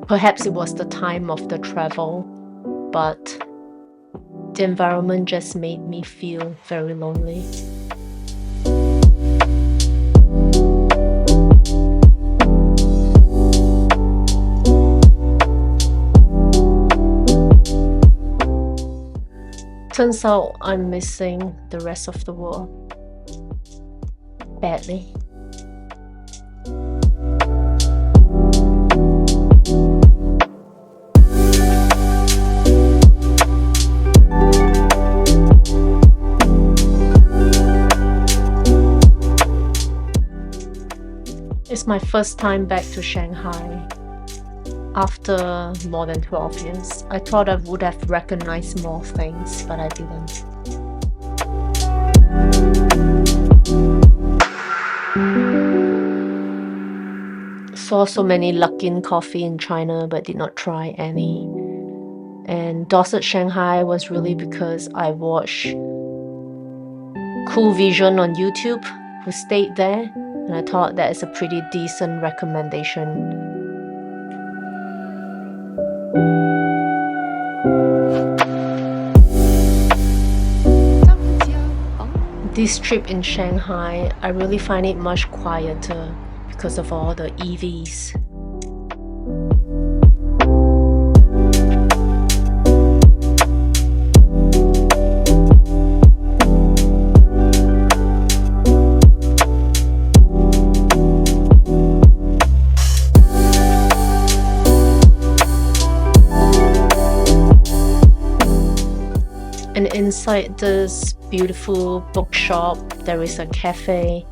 Perhaps it was the time of the travel, but the environment just made me feel very lonely. Turns out I'm missing the rest of the world badly. It's my first time back to Shanghai after more than 12 years. I thought I would have recognized more things, but I didn't. Saw so many Luckin coffee in China, but did not try any. And Dorsett Shanghai was really because I watched Cool Vision on YouTube, who stayed there, and I thought that is a pretty decent recommendation. This trip in Shanghai, I really find it much quieter because of all the EVs. And inside this beautiful bookshop, there is a cafe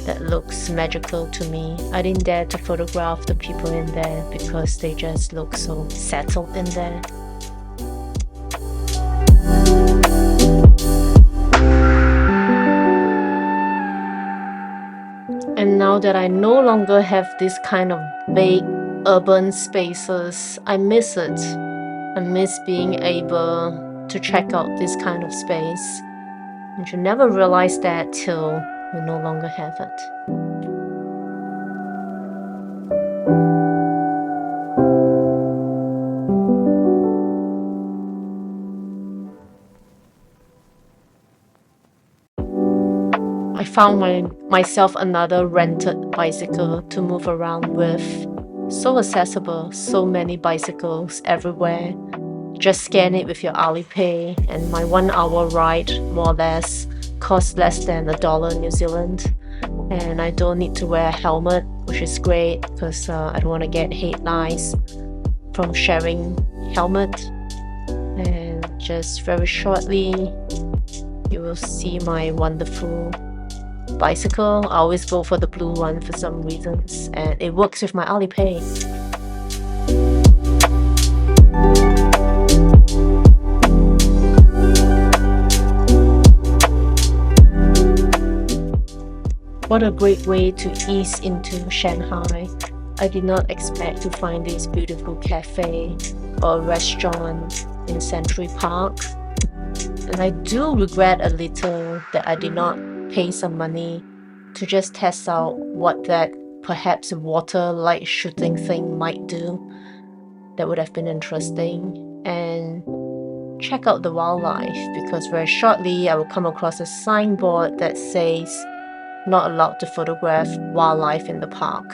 that looks magical to me. I didn't dare to photograph the people in there because they just look so settled in there. And now that I no longer have this kind of big urban spaces, I miss it. I miss being able to check out this kind of space. And you never realize that till you no longer have it. I found myself another rented bicycle to move around with. So accessible, so many bicycles everywhere. Just scan it with your Alipay, and my 1 hour ride, more or less, costs less than $1 New Zealand. And I don't need to wear a helmet, which is great because I don't want to get headlines from sharing helmet. And just very shortly, you will see my wonderful bicycle. I always go for the blue one for some reasons, and it works with my Alipay. What a great way to ease into Shanghai. I did not expect to find this beautiful cafe or restaurant in Century Park. And I do regret a little that I did not pay some money to just test out what that perhaps water light shooting thing might do. That would have been interesting. And check out the wildlife, because very shortly I will come across a signboard that says not allowed to photograph wildlife in the park.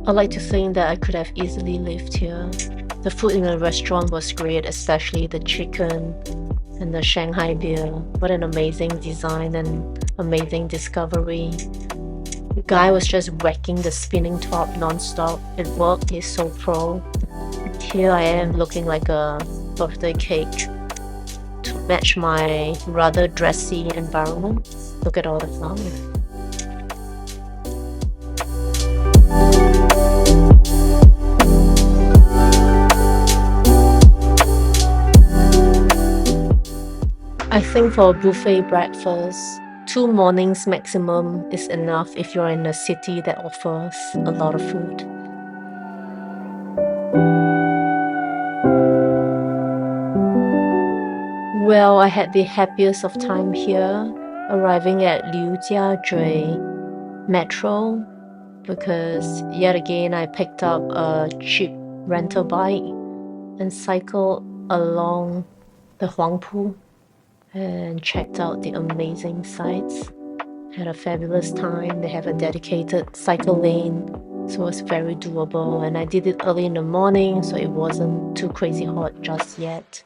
I like to think that I could have easily lived here. The food in the restaurant was great, especially the chicken and the Shanghai beer. What an amazing design and amazing discovery. The guy was just whacking the spinning top non-stop. It worked, he's so pro. And here I am looking like a birthday cake to match my rather dressy environment. Look at all the flowers. I think for a buffet breakfast, 2 mornings maximum is enough if you're in a city that offers a lot of food. Well, I had the happiest of time here, arriving at Liujiazhui Metro, because yet again I picked up a cheap rental bike and cycled along the Huangpu and checked out the amazing sights. Had a fabulous time. They have a dedicated cycle lane, so it was very doable, and I did it early in the morning, so it wasn't too crazy hot just yet.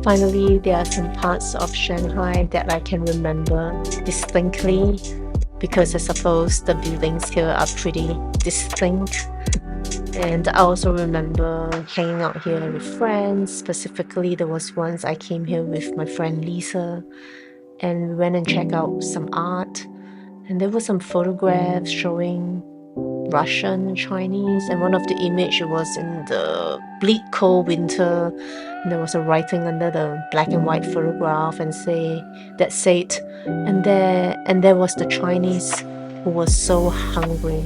Finally, there are some parts of Shanghai that I can remember distinctly, because I suppose the buildings here are pretty distinct. And I also remember hanging out here with friends. Specifically, there was once I came here with my friend Lisa, and we went and checked out some art. And there were some photographs showing Russian, Chinese, and one of the image was in the bleak cold winter, and there was a writing under the black and white photograph and said, and there was the Chinese who was so hungry.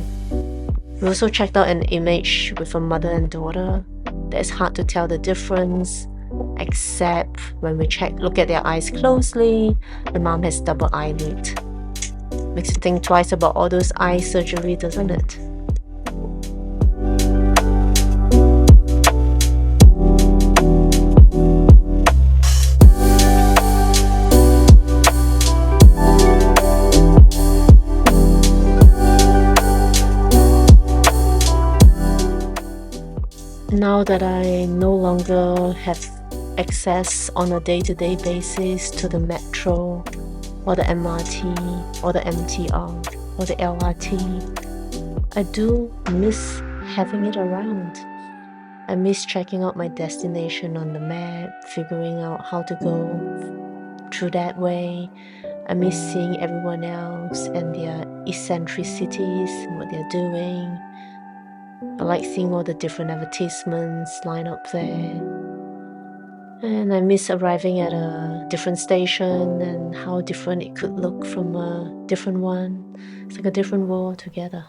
We also checked out an image with a mother and daughter. That is hard to tell the difference, except when we look at their eyes closely, the mom has double eyelid. Makes you think twice about all those eye surgery, doesn't it? Now that I no longer have access on a day-to-day basis to the metro or the MRT or the MTR or the LRT, I do miss having it around. I miss checking out my destination on the map, figuring out how to go through that way. I miss seeing everyone else and their eccentricities, what they're doing. I like seeing all the different advertisements lined up there. And I miss arriving at a different station and how different it could look from a different one. It's like a different world together.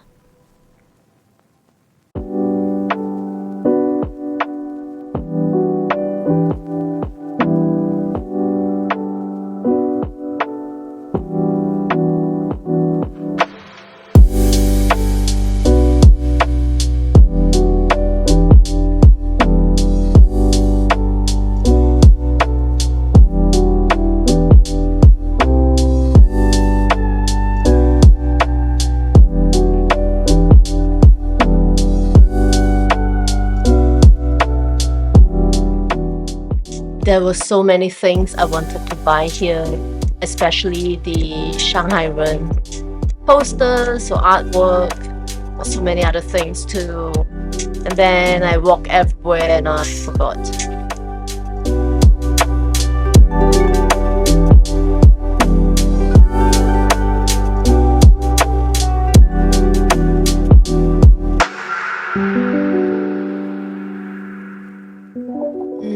There were so many things I wanted to buy here, especially the Shanghai posters or artwork, or so many other things too. And then I walked everywhere and I forgot.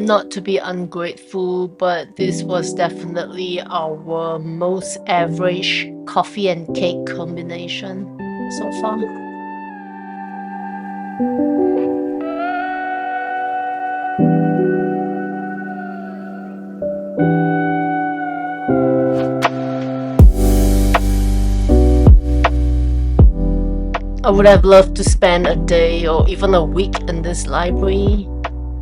Not to be ungrateful, but this was definitely our most average coffee and cake combination so far. I would have loved to spend a day or even a week in this library.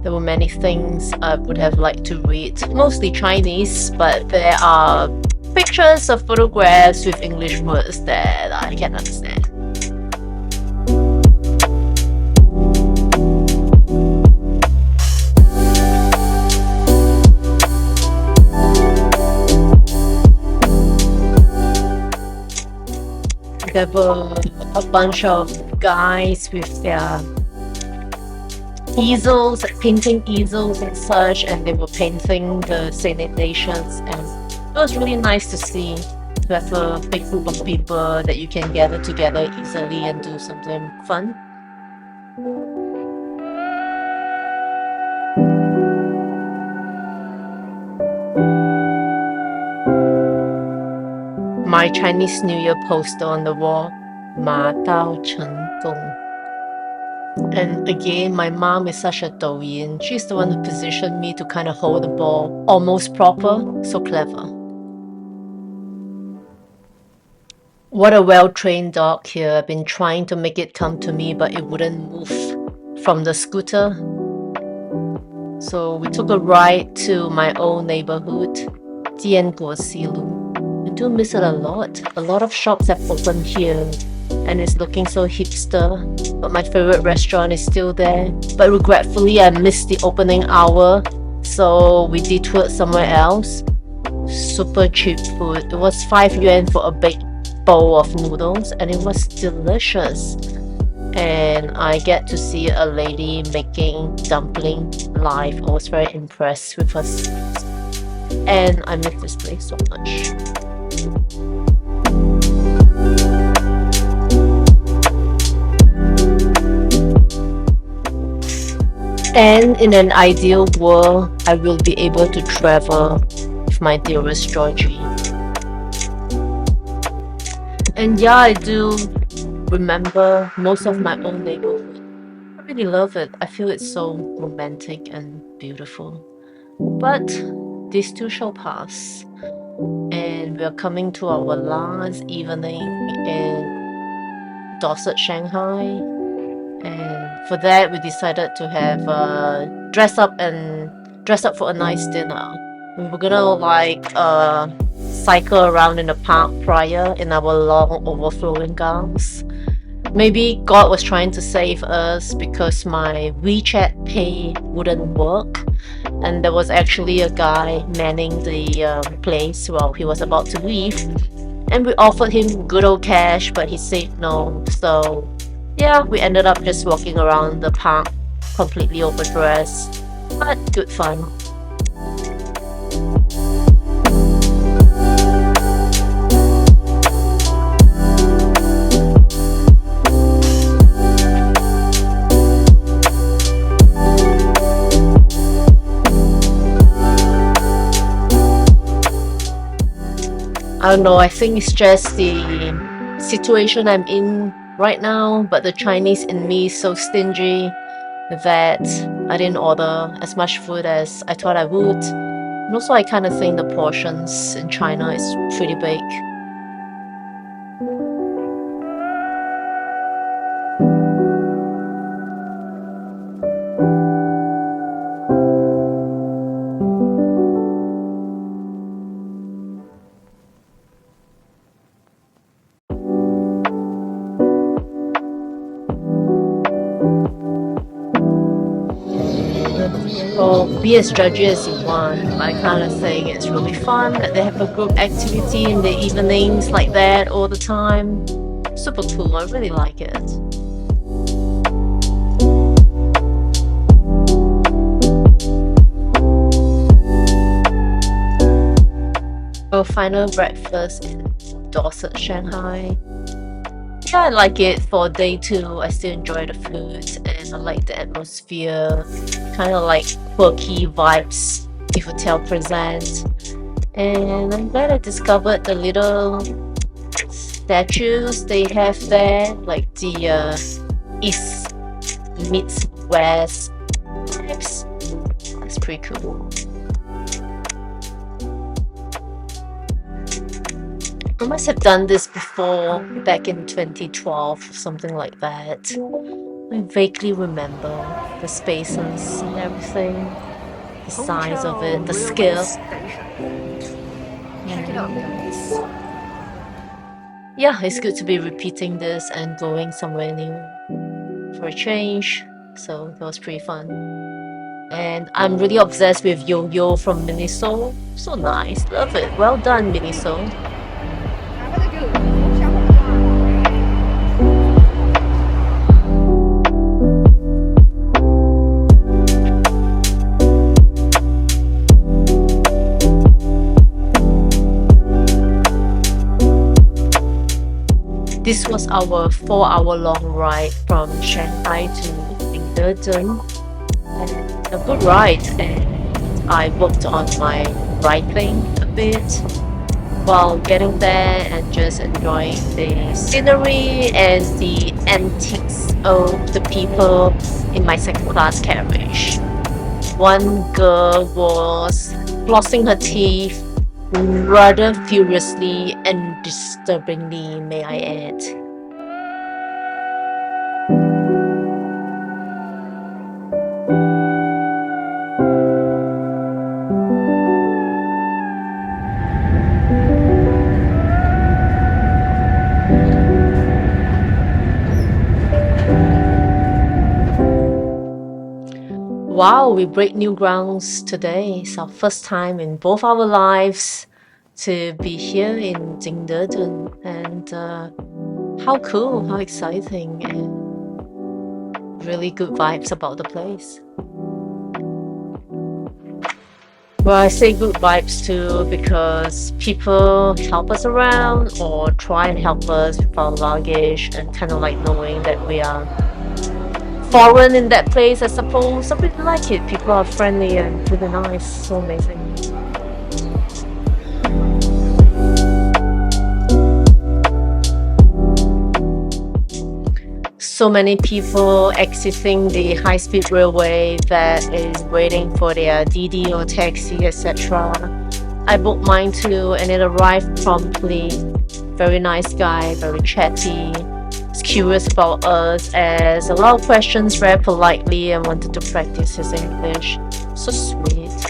There were many things I would have liked to read, mostly Chinese, but there are pictures of photographs with English words that I can understand. There were a bunch of guys with their easels, painting easels and such, and they were painting the Saint Nations, and it was really nice to see, to have a big group of people that you can gather together easily and do something fun. My Chinese New Year poster on the wall, Ma Dao Chen Gong. And again, my mom is such a douyin. She's the one who positioned me to kind of hold the ball almost proper, so clever. What a well-trained dog here. I've been trying to make it come to me, but it wouldn't move from the scooter. So we took a ride to my old neighborhood, Jianguo Silu. I do miss it a lot. A lot of shops have opened here, and it's looking so hipster, but my favorite restaurant is still there. But regretfully, I missed the opening hour, so we detoured somewhere else. Super cheap food. It was 5 yuan for a baked bowl of noodles, and it was delicious. And I get to see a lady making dumpling live. I was very impressed with her skills, and I miss this place so much. And in an ideal world, I will be able to travel with my dearest Georgie. And yeah, I do remember most of my own neighborhood. I really love it. I feel it's so romantic and beautiful. But this too shall pass. And we're coming to our last evening in Dorsett, Shanghai. And for that, we decided to have dress up for a nice dinner. We were gonna cycle around in the park prior in our long overflowing gowns. Maybe God was trying to save us because my WeChat Pay wouldn't work, and there was actually a guy manning the place while he was about to leave, and we offered him good old cash, but he said no. So yeah, we ended up just walking around the park completely overdressed, but good fun. I don't know, I think it's just the situation I'm in right now, but the Chinese in me is so stingy that I didn't order as much food as I thought I would. And also, I kind of think the portions in China is pretty big. So be as judgy as you want. I kind of think it's really fun that they have a group activity in the evenings like that all the time. Super cool, I really like it. Our final breakfast in Dorsett, Shanghai. Yeah, I like it for day 2. I still enjoy the food and I like the atmosphere. Kind of like quirky vibes the hotel presents. And I'm glad I discovered the little statues they have there, like the East meets West vibes. That's pretty cool. I must have done this before, back in 2012 or something like that. I vaguely remember the spaces and everything, the size of it, the scale. Yeah, it's good to be repeating this and going somewhere new for a change. So that was pretty fun. And I'm really obsessed with Yo-Yo from Miniso. So nice, love it. Well done, Miniso. This was our 4-hour long ride from Shanghai to Jingdezhen. And a good ride, and I worked on my writing a bit while getting there and just enjoying the scenery and the antiques of the people in my second class carriage. One girl was flossing her teeth rather furiously and disturbingly, may I add. Wow, we break new grounds today. It's our first time in both our lives to be here in Jingdezhen, and how cool, how exciting, and really good vibes about the place. Well, I say good vibes too because people help us around or try and help us with our luggage, and kind of like knowing that we are foreign in that place, I suppose. I really like it. People are friendly and really nice. So amazing. So many people exiting the high-speed railway that is waiting for their Didi or taxi, etc. I booked mine too, and it arrived promptly. Very nice guy, very chatty. Was curious about us, asked a lot of questions very politely, and wanted to practice his English. So sweet.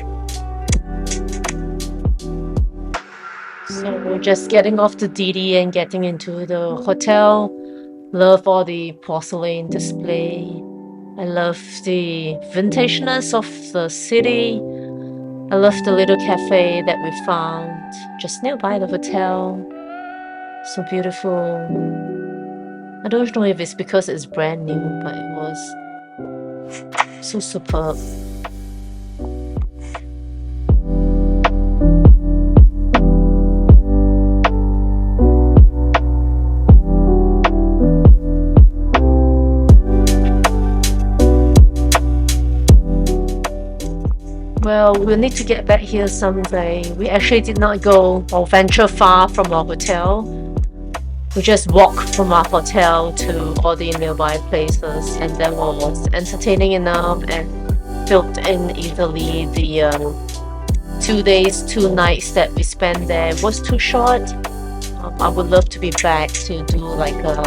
So we're just getting off the Didi and getting into the hotel. Love all the porcelain display. I love the vintageness of the city. I love the little cafe that we found just nearby the hotel. So beautiful. I don't know if it's because it's brand new, but it was so superb. Well, we'll need to get back here someday. We actually did not go or venture far from our hotel. We just walked from our hotel to all the nearby places, and that was entertaining enough and filled in easily. The 2 days, 2 nights that we spent there was too short. I would love to be back to do like a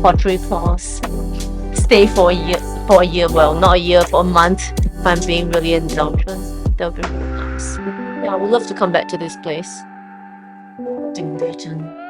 pottery course. Stay for a year, well, not a year, for a month, if I'm being really indulgent. That would be really nice. Yeah, I would love to come back to this place. Jingdezhen.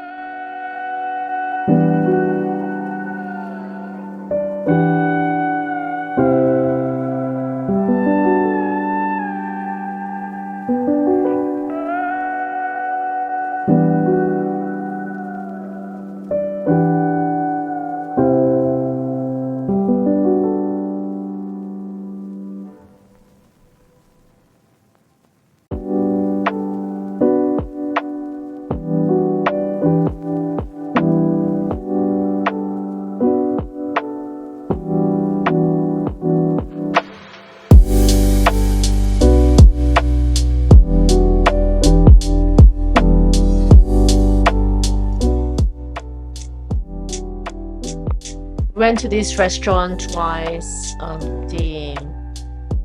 Went to this restaurant twice. The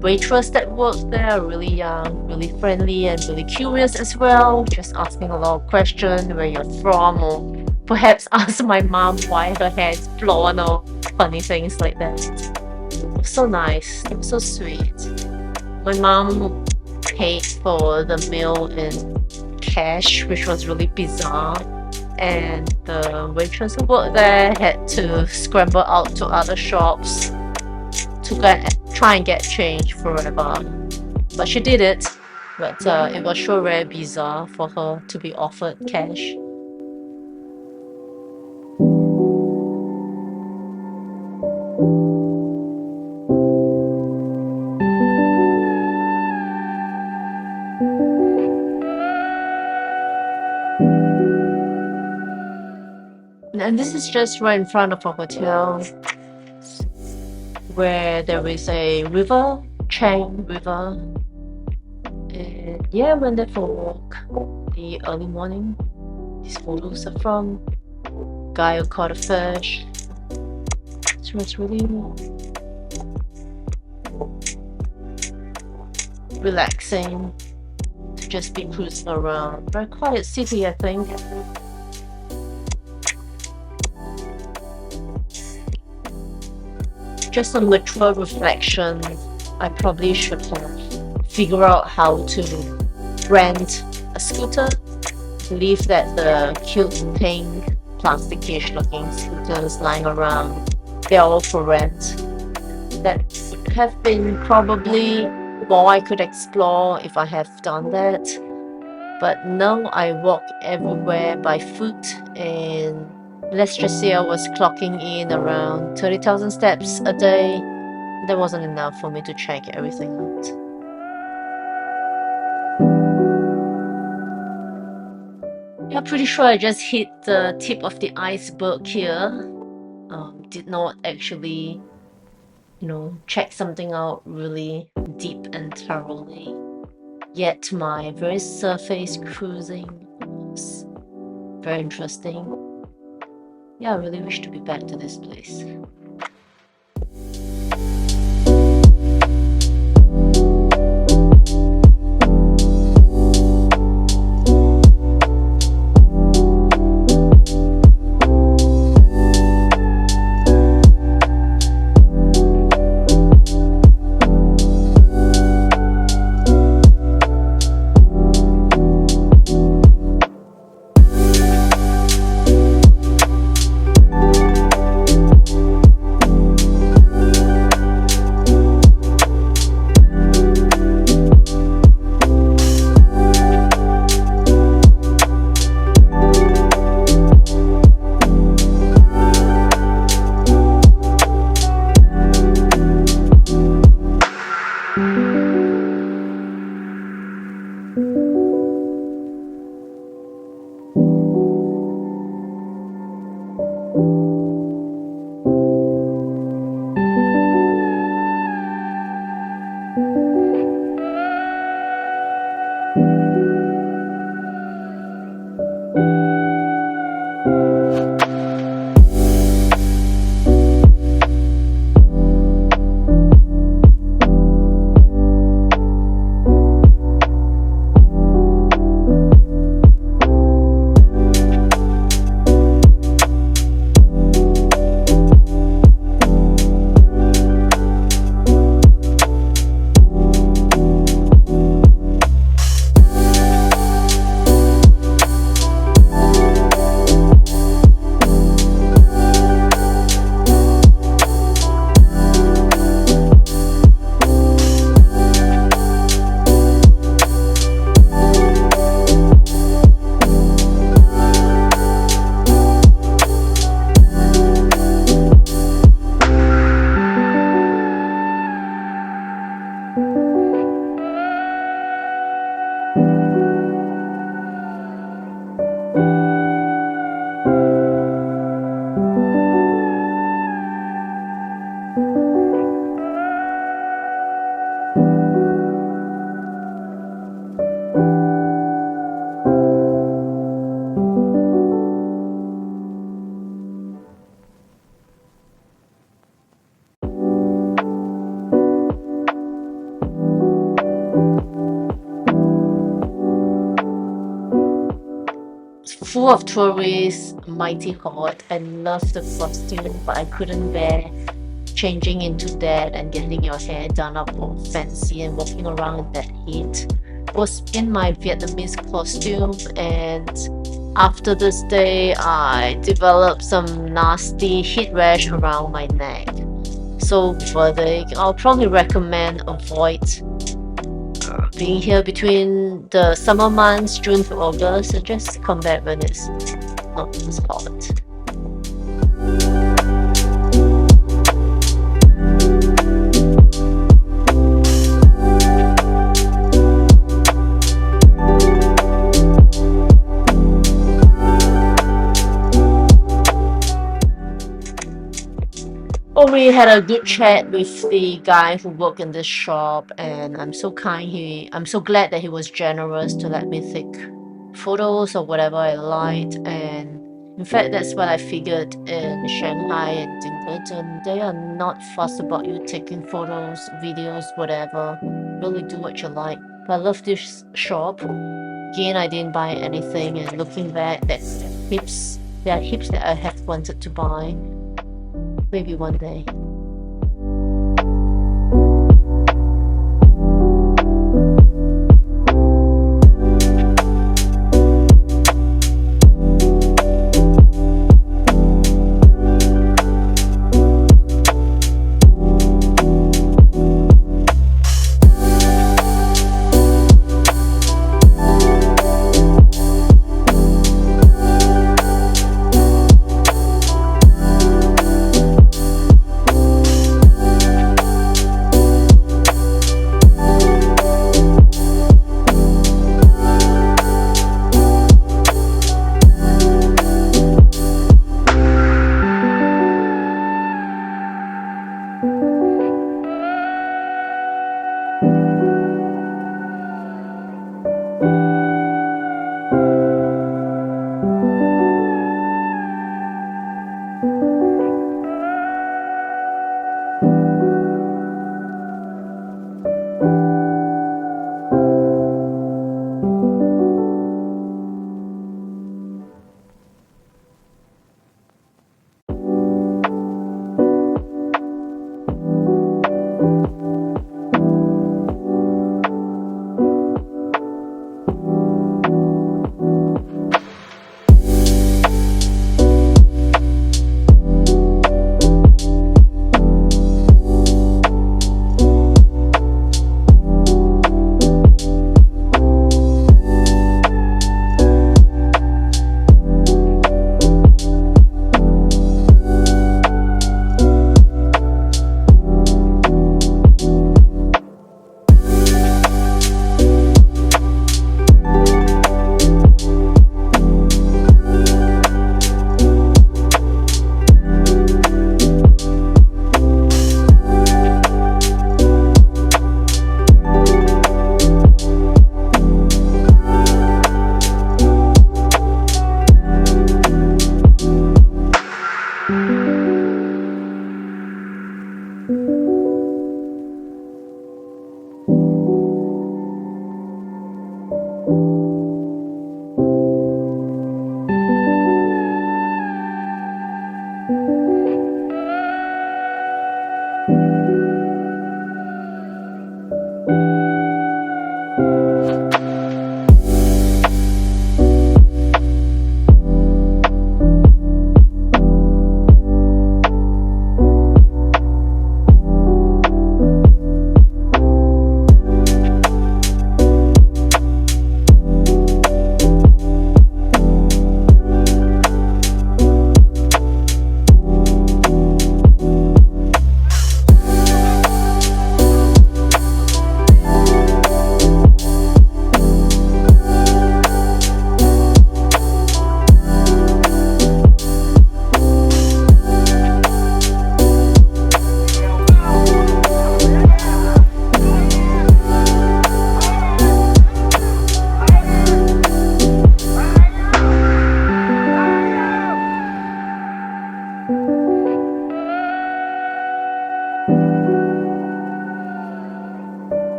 waitress that worked there are really young, really friendly, and really curious as well. Just asking a lot of questions, where you're from, or perhaps ask my mom why her hair is blonde, or funny things like that. It was so nice. It was so sweet. My mom paid for the meal in cash, which was really bizarre. And the waitress who worked there had to scramble out to other shops to try and get change forever. But she did it. But it was sure very bizarre for her to be offered cash. And this is just right in front of our hotel, where there is a river, Chang River. And yeah, went there for a walk the early morning. These photos are from guy who caught a fish. It was really relaxing to just be cruising around. Very quiet city, I think. Just a mature reflection. I probably should have figured out how to rent a scooter. I believe that the cute pink plasticish looking scooters lying around, they're all for rent. That would have been probably more I could explore if I have done that. But no, I walk everywhere by foot, and let's just say I was clocking in around 30,000 steps a day. That wasn't enough for me to check everything out. Yeah, pretty sure I just hit the tip of the iceberg here. Did not actually, check something out really deep and thoroughly. Yet my very surface cruising was very interesting. Yeah, I really wish to be back to this place. Full of tourists, mighty hot. I love the costume, but I couldn't bear changing into that and getting your hair done up all fancy and walking around in that heat. Was in my Vietnamese costume, and after this day I developed some nasty heat rash around my neck. So further, I'll probably recommend avoid being here between the summer months, June to August, and just come back when it's not as hot. we had a good chat with the guy who worked in this shop, and I'm so glad that he was generous to let me take photos of whatever I liked. And in fact, that's what I figured in Shanghai and Jingdezhen. They are not fussed about you taking photos, videos, whatever. Really do what you like. But I love this shop. Again, I didn't buy anything, and looking back, there are hips that I have wanted to buy. Maybe one day.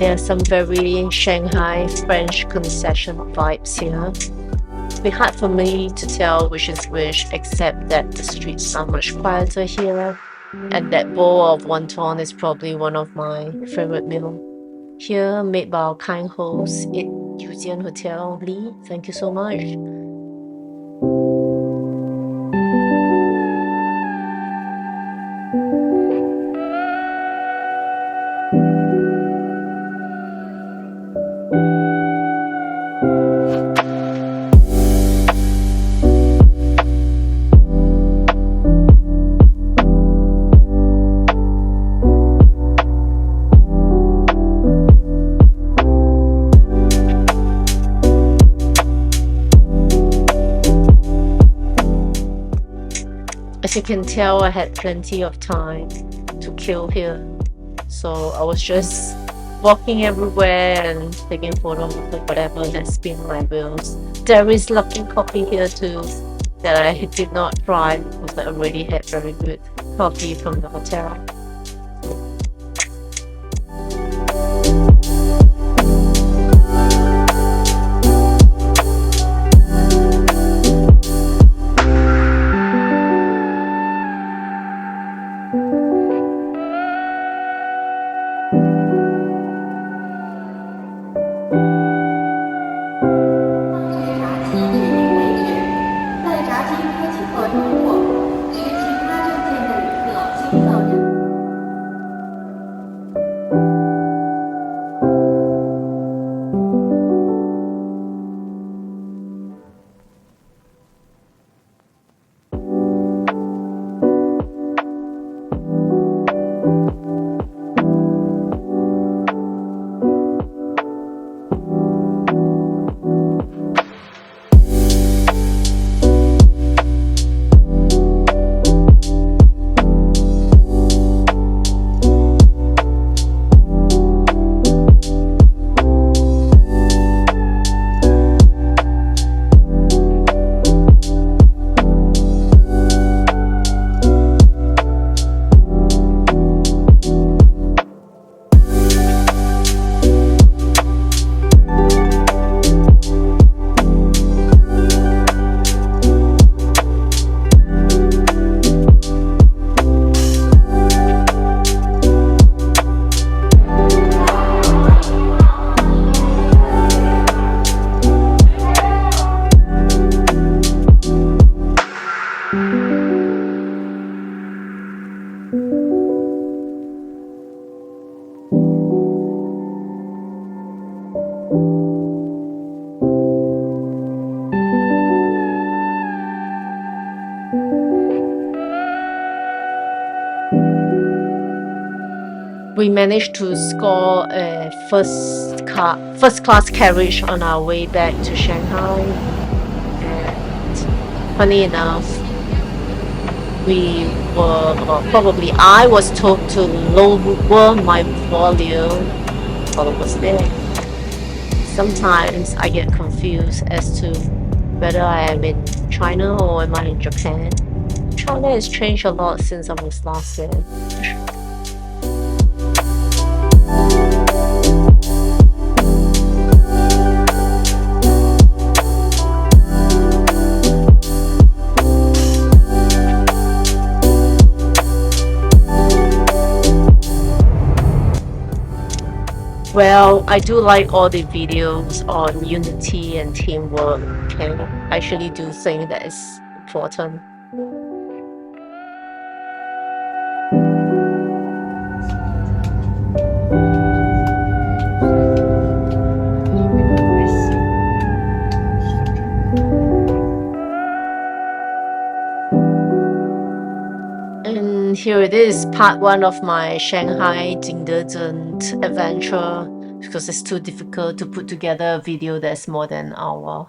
There are some very Shanghai French concession vibes here. It's been hard for me to tell which is which, except that the streets are much quieter here, and that bowl of wonton is probably one of my favorite meal. Here, made by our kind host at Yujian Hotel, Lee. Thank you so much. As you can tell, I had plenty of time to kill here. So I was just walking everywhere and taking photos of whatever that spin my wheels. There is lucky coffee here too that I did not try because I already had very good coffee from the hotel. We managed to score a first class carriage on our way back to Shanghai. And funny enough, probably I was told to lower my volume while I was there. Sometimes I get confused as to whether I am in China or am I in Japan. China has changed a lot since I was last there. Well, I do like all the videos on unity and teamwork, and I actually do think that is important. And here it is, part 1 of my Shanghai Jingdezhen adventure, because it's too difficult to put together a video that's more than an hour.